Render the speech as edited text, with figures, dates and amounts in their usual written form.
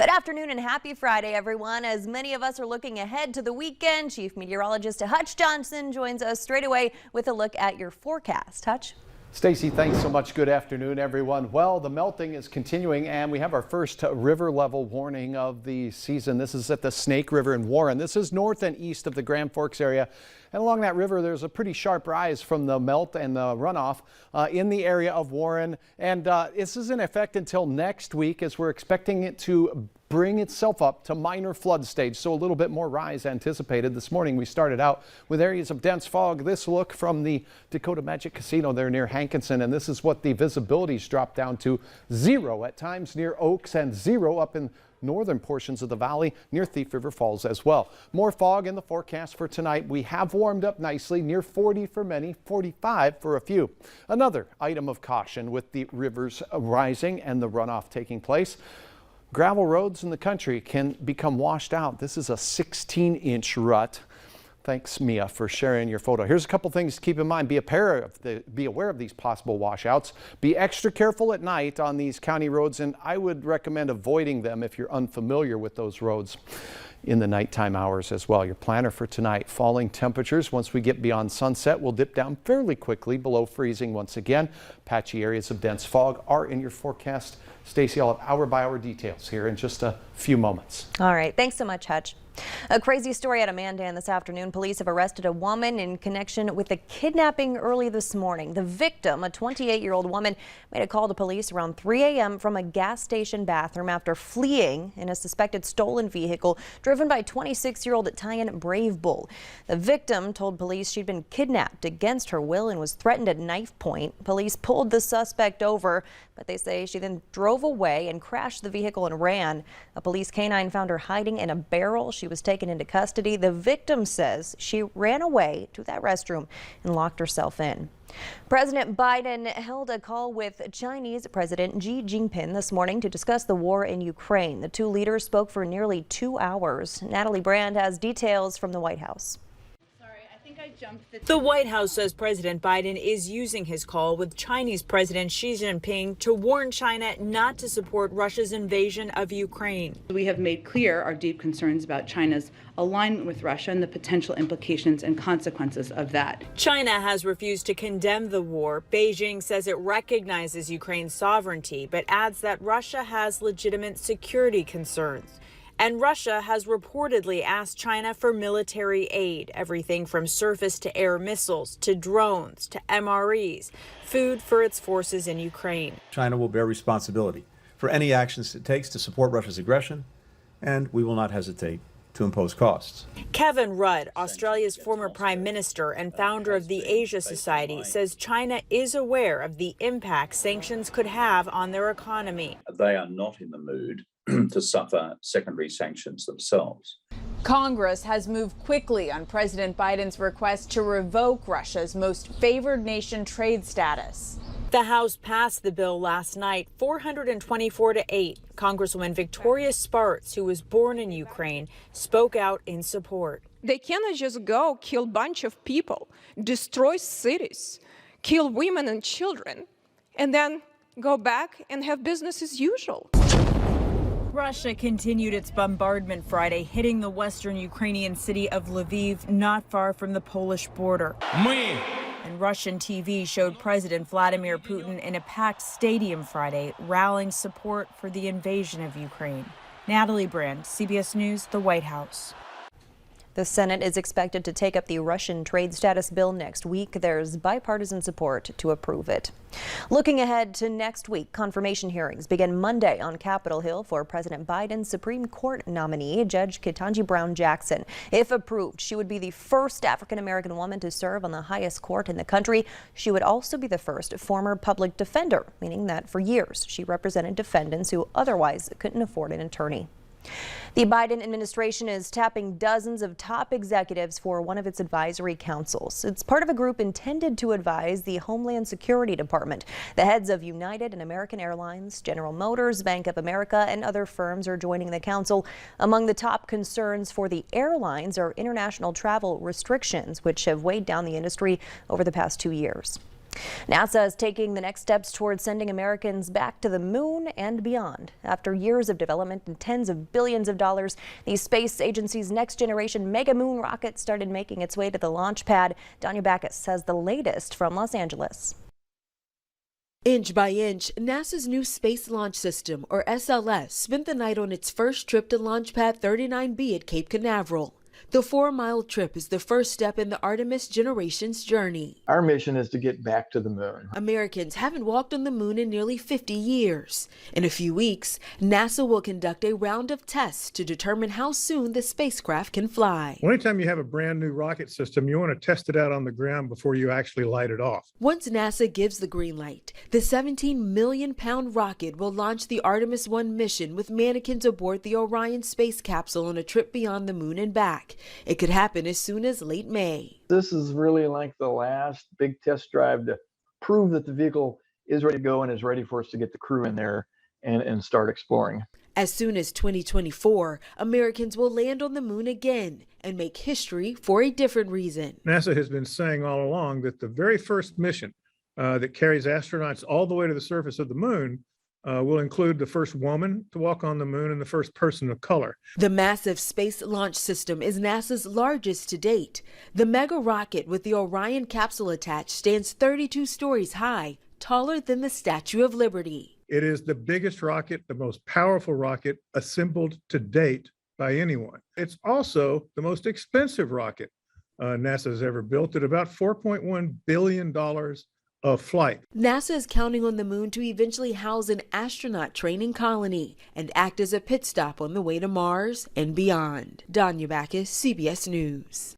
Good afternoon and happy Friday, everyone. As many of us are looking ahead to the weekend, Chief Meteorologist Hutch Johnson joins us straight away with a look at your forecast. Hutch? Stacy, thanks so much. Good afternoon, everyone. Well, the melting is continuing, and we have our first river level warning of the season. This is at the Snake River in Warren. This is north and east of the Grand Forks area. And along that river, there's a pretty sharp rise from the melt and the runoff in the area of Warren. And this is in effect until next week, as we're expecting it to bring itself up to minor flood stage, so a little bit more rise anticipated. This morning we started out with areas of dense fog. This look from the Dakota Magic Casino there near Hankinson, and this is what the visibility's dropped down to: 0 at times near Oaks and 0 up in northern portions of the valley near Thief River Falls as well. More fog in the forecast for tonight. We have warmed up nicely, near 40 for many, 45 for a few. Another item of caution with the rivers rising and the runoff taking place: gravel roads in the country can become washed out. This is a 16-inch rut. Thanks, Mia, for sharing your photo. Here's a couple things to keep in mind. Be aware of these possible washouts. Be extra careful at night on these county roads, and I would recommend avoiding them if you're unfamiliar with those roads in the nighttime hours as well. Your planner for tonight: falling temperatures. Once we get beyond sunset, we'll dip down fairly quickly below freezing once again. Patchy areas of dense fog are in your forecast. Stacy, I'll have hour-by-hour details here in just a few moments. All right. Thanks so much, Hutch. A crazy story out of Mandan this afternoon. Police have arrested a woman in connection with a kidnapping early this morning. The victim, a 28-year-old woman, made a call to police around 3 a.m. from a gas station bathroom after fleeing in a suspected stolen vehicle driven by 26-year-old Tyan Brave Bull. The victim told police she'd been kidnapped against her will and was threatened at knife point. Police pulled the suspect over, but they say she then drove away and crashed the vehicle and ran. A police canine found her hiding in a barrel. She was taken into custody. The victim says she ran away to that restroom and locked herself in. President Biden held a call with Chinese President Xi Jinping this morning to discuss the war in Ukraine. The two leaders spoke for nearly 2 hours. Natalie Brand has details from the White House. The White House says President Biden is using his call with Chinese President Xi Jinping to warn China not to support Russia's invasion of Ukraine. We have made clear our deep concerns about China's alignment with Russia and the potential implications and consequences of that. China has refused to condemn the war. Beijing says it recognizes Ukraine's sovereignty, but adds that Russia has legitimate security concerns. And Russia has reportedly asked China for military aid, everything from surface to air missiles to drones to MREs, food for its forces in Ukraine. China will bear responsibility for any actions it takes to support Russia's aggression, and we will not hesitate to impose costs. Kevin Rudd, Australia's former prime minister and founder of the Asia Society, says China is aware of the impact sanctions could have on their economy. They are not in the mood to suffer secondary sanctions themselves. Congress has moved quickly on President Biden's request to revoke Russia's most favored nation trade status. The House passed the bill last night, 424 to 8. Congresswoman Victoria Spartz, who was born in Ukraine, spoke out in support. They cannot just go kill a bunch of people, destroy cities, kill women and children, and then go back and have business as usual. Russia continued its bombardment Friday, hitting the western Ukrainian city of Lviv, not far from the Polish border. And Russian TV showed President Vladimir Putin in a packed stadium Friday, rallying support for the invasion of Ukraine. Natalie Brand, CBS News, the White House. The Senate is expected to take up the Russian trade status bill next week. There's bipartisan support to approve it. Looking ahead to next week, confirmation hearings begin Monday on Capitol Hill for President Biden's Supreme Court nominee, Judge Ketanji Brown Jackson. If approved, she would be the first African-American woman to serve on the highest court in the country. She would also be the first former public defender, meaning that for years she represented defendants who otherwise couldn't afford an attorney. The Biden administration is tapping dozens of top executives for one of its advisory councils. It's part of a group intended to advise the Homeland Security Department. The heads of United and American Airlines, General Motors, Bank of America, and other firms are joining the council. Among the top concerns for the airlines are international travel restrictions, which have weighed down the industry over the past 2 years. NASA is taking the next steps towards sending Americans back to the moon and beyond. After years of development and tens of billions of dollars, the space agency's next generation mega moon rocket started making its way to the launch pad. Danya Backus has the latest from Los Angeles. Inch by inch, NASA's new Space Launch System, or SLS, spent the night on its first trip to Launch Pad 39B at Cape Canaveral. The 4-mile trip is the first step in the Artemis generation's journey. Our mission is to get back to the moon. Americans haven't walked on the moon in nearly 50 years. In a few weeks, NASA will conduct a round of tests to determine how soon the spacecraft can fly. Anytime you have a brand new rocket system, you want to test it out on the ground before you actually light it off. Once NASA gives the green light, the 17 million-pound rocket will launch the Artemis 1 mission with mannequins aboard the Orion space capsule on a trip beyond the moon and back. It could happen as soon as late May. This is really like the last big test drive to prove that the vehicle is ready to go and is ready for us to get the crew in there and start exploring. As soon as 2024, Americans will land on the moon again and make history for a different reason. NASA has been saying all along that the very first mission that carries astronauts all the way to the surface of the moon will include the first woman to walk on the moon and the first person of color. The massive Space Launch System is NASA's largest to date. The mega rocket with the Orion capsule attached stands 32 stories high, taller than the Statue of Liberty. It is the biggest rocket, the most powerful rocket assembled to date by anyone. It's also the most expensive rocket NASA has ever built at about $4.1 billion of flight. NASA is counting on the moon to eventually house an astronaut training colony and act as a pit stop on the way to Mars and beyond. Danya Backus, CBS News.